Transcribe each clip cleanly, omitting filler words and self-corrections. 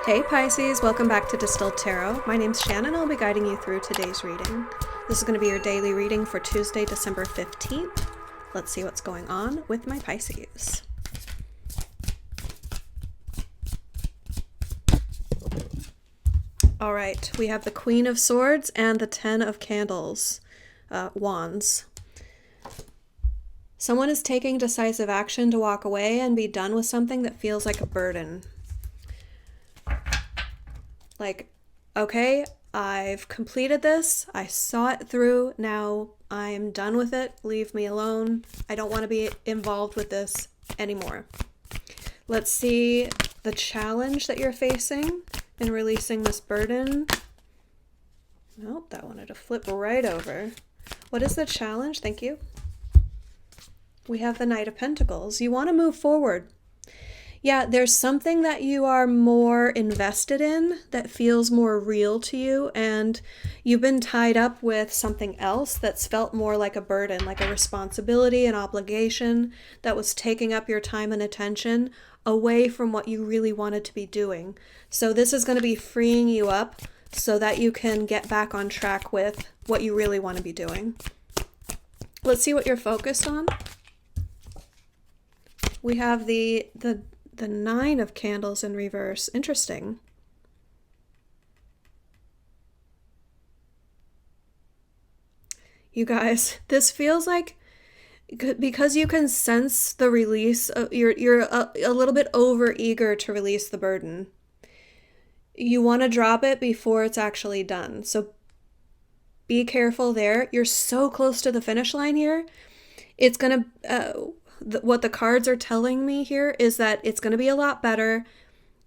Hey Pisces, welcome back to Distilled Tarot. My name's Shannon. I'll be guiding you through today's reading. This is going to be your daily reading for Tuesday, December 15th. Let's see what's going on with my Pisces. All right, we have the Queen of Swords and the Ten of Candles, Wands. Someone is taking decisive action to walk away and be done with something that feels like a burden. Like, okay, I've completed this. I saw it through. Now I'm done with it. Leave me alone. I don't want to be involved with this anymore. Let's see the challenge that you're facing in releasing this burden. Nope, that wanted to flip right over. What is the challenge? Thank you. We have the Knight of Pentacles. You want to move forward. Yeah, there's something that you are more invested in that feels more real to you, and you've been tied up with something else that's felt more like a burden, like a responsibility, an obligation that was taking up your time and attention away from what you really wanted to be doing. So this is going to be freeing you up so that you can get back on track with what you really want to be doing. Let's see what you're focused on. We have the Nine of Candles in reverse. Interesting. You guys, this feels like, because you can sense the release, you're a little bit over eager to release the burden. You want to drop it before it's actually done. So be careful there. You're so close to the finish line here. It's going to... what the cards are telling me here is that it's going to be a lot better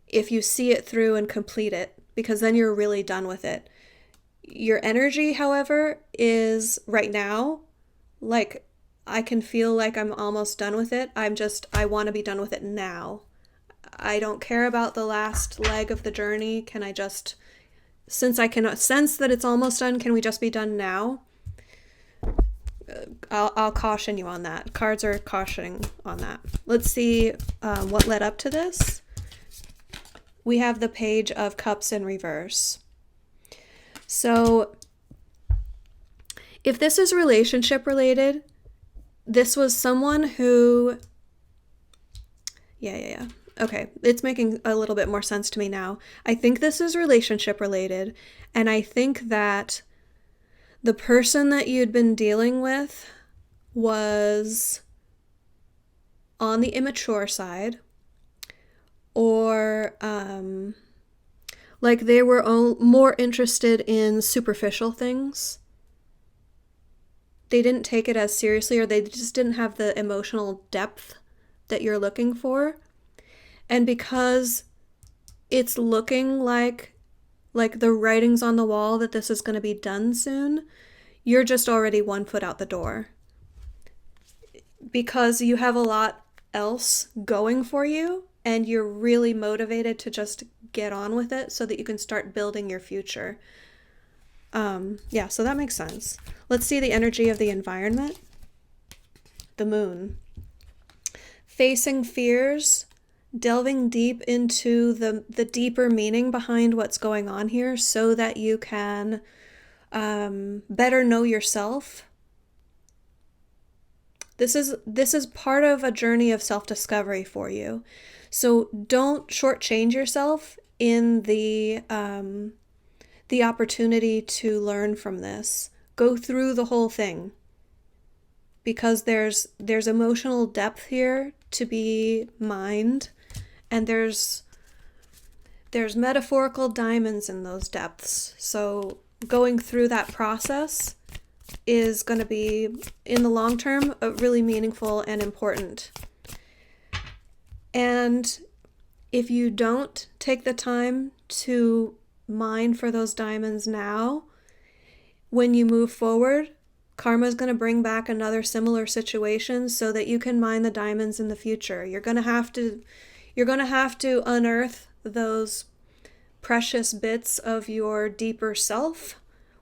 if you see it through and complete it, because then you're really done with it. Your energy, however, is right now, like, I can feel like I'm almost done with it. I want to be done with it now. I don't care about the last leg of the journey. Since I cannot sense that it's almost done, can we just be done now? I'll caution you on that. Cards are cautioning on that. Let's see what led up to this. We have the Page of Cups in reverse. So if this is relationship related, this was someone who... Yeah. Okay, it's making a little bit more sense to me now. I think this is relationship related, and I think that the person that you'd been dealing with was on the immature side, or like they were more interested in superficial things. They didn't take it as seriously, or they just didn't have the emotional depth that you're looking for. And because it's looking like the writing's on the wall that this is going to be done soon, you're just already 1 foot out the door. Because you have a lot else going for you, and you're really motivated to just get on with it so that you can start building your future. Yeah, so that makes sense. Let's see the energy of the environment. The Moon. Facing fears, delving deep into the deeper meaning behind what's going on here so that you can better know yourself. This is part of a journey of self-discovery for you. So don't shortchange yourself in the opportunity to learn from this. Go through the whole thing, because there's emotional depth here to be mined, and there's metaphorical diamonds in those depths. So going through that process is going to be, in the long term, really meaningful and important. And if you don't take the time to mine for those diamonds now, when you move forward, karma is going to bring back another similar situation so that you can mine the diamonds in the future. You're going to have to unearth those precious bits of your deeper self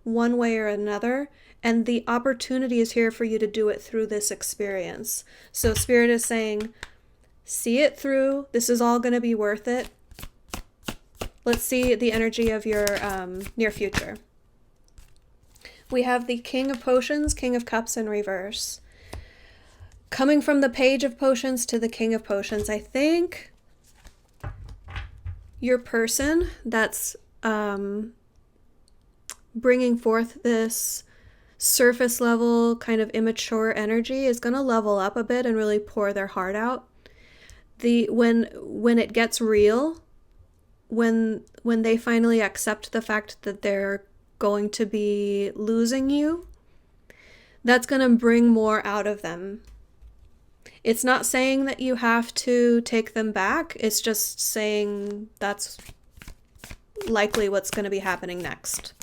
one way or another, and the opportunity is here for you to do it through this experience. So Spirit is saying, see it through. This is all going to be worth it. Let's see the energy of your near future. We have the King of Potions, King of Cups in reverse. Coming from the Page of Potions to the King of Potions, I think your person that's bringing forth this surface level kind of immature energy is going to level up a bit and really pour their heart out. When it gets real, when they finally accept the fact that they're going to be losing you, that's going to bring more out of them. It's not saying that you have to take them back. It's just saying that's likely what's going to be happening next.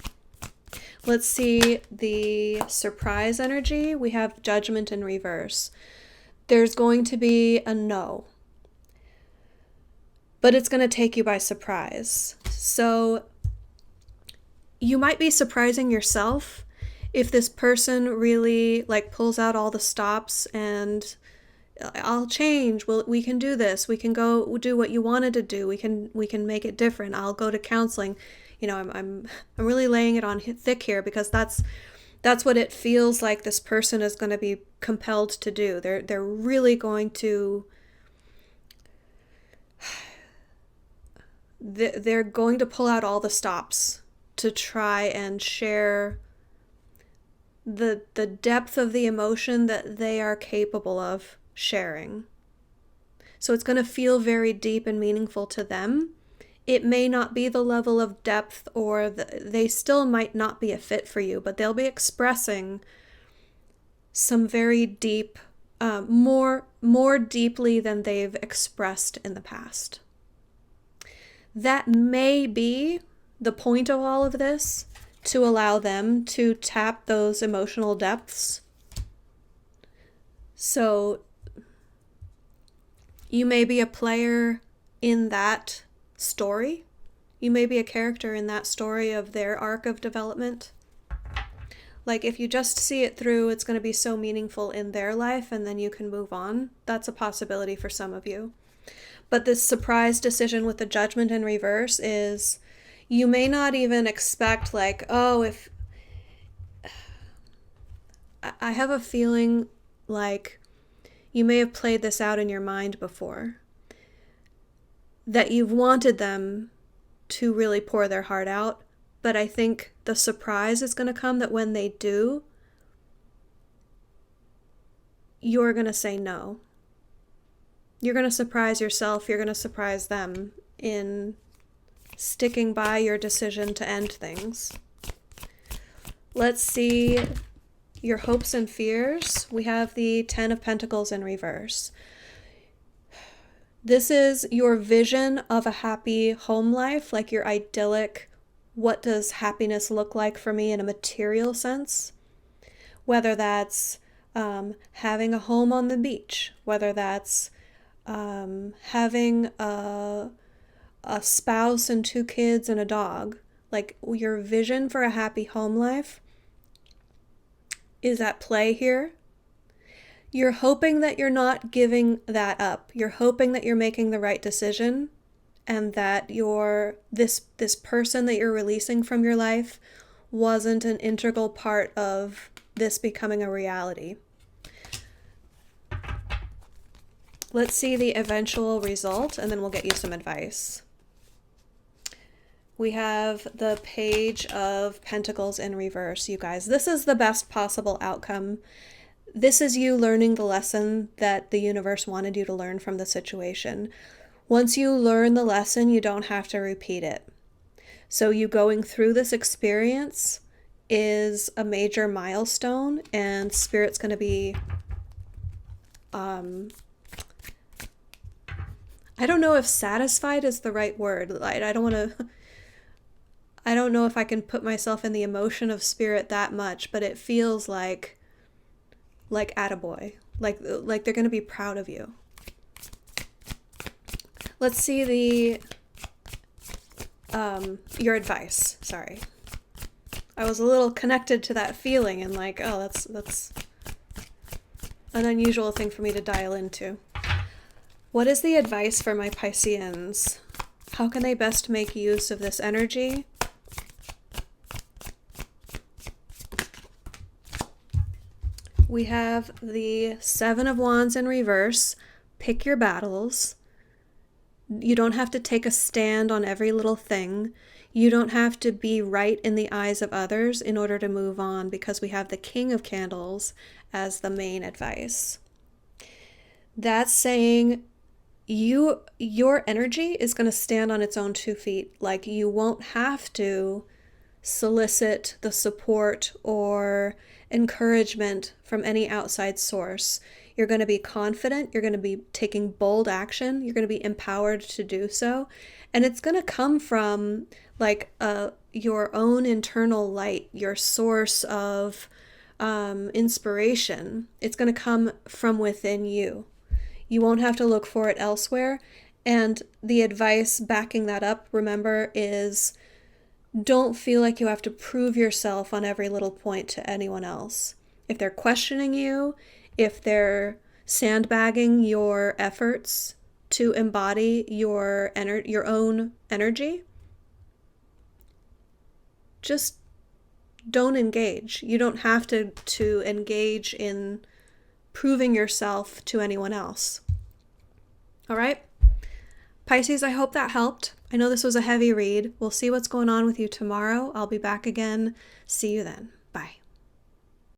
Let's see the surprise energy. We have Judgment in reverse. There's going to be a no, but it's going to take you by surprise. So you might be surprising yourself if this person really pulls out all the stops and I'll change. We can do this. We can go do what you wanted to do. We can make it different. I'll go to counseling. I'm really laying it on thick here because that's what it feels like this person is going to be compelled to do. They're really going to they're going to pull out all the stops to try and share the depth of the emotion that they are capable of sharing. So it's going to feel very deep and meaningful to them. It may not be the level of depth, or they still might not be a fit for you, but they'll be expressing some very deep, more deeply than they've expressed in the past. That may be the point of all of this, to allow them to tap those emotional depths. So you may be a player in that story. You may be a character in that story of their arc of development. If you just see it through, it's going to be so meaningful in their life and then you can move on. That's a possibility for some of you. But this surprise decision with the Judgment in reverse is, you may not even expect if I have a feeling like you may have played this out in your mind before, that you've wanted them to really pour their heart out, but I think the surprise is going to come that when they do, you're going to say no. You're going to surprise yourself, you're going to surprise them in sticking by your decision to end things. Let's see your hopes and fears. We have the Ten of Pentacles in reverse. This is your vision of a happy home life, your idyllic, what does happiness look like for me in a material sense? Whether that's having a home on the beach, whether that's having a spouse and 2 kids and a dog. Your vision for a happy home life is at play here. You're hoping that you're not giving that up. You're hoping that you're making the right decision and that this person that you're releasing from your life wasn't an integral part of this becoming a reality. Let's see the eventual result and then we'll get you some advice. We have the Page of Pentacles in reverse, you guys. This is the best possible outcome. This is you learning the lesson that the universe wanted you to learn from the situation. Once you learn the lesson, you don't have to repeat it. So you going through this experience is a major milestone, and Spirit's going to be, I don't know if satisfied is the right word. I don't know if I can put myself in the emotion of Spirit that much, but it feels like attaboy. Like they're going to be proud of you. Let's see your advice. Sorry. I was a little connected to that feeling and that's an unusual thing for me to dial into. What is the advice for my Pisceans? How can they best make use of this energy? We have the Seven of Wands in reverse. Pick your battles. You don't have to take a stand on every little thing. You don't have to be right in the eyes of others in order to move on, because we have the King of Candles as the main advice. That's saying your energy is going to stand on its own 2 feet. Like, you won't have to solicit the support or encouragement from any outside source. You're going to be confident. You're going to be taking bold action. You're going to be empowered to do so. And it's going to come from like your own internal light, your source of inspiration. It's going to come from within you. You won't have to look for it elsewhere. And the advice backing that up, remember, is don't feel like you have to prove yourself on every little point to anyone else. If they're questioning you, if they're sandbagging your efforts to embody your own energy, just don't engage. You don't have to engage in proving yourself to anyone else. All right? Pisces, I hope that helped. I know this was a heavy read. We'll see what's going on with you tomorrow. I'll be back again. See you then. Bye.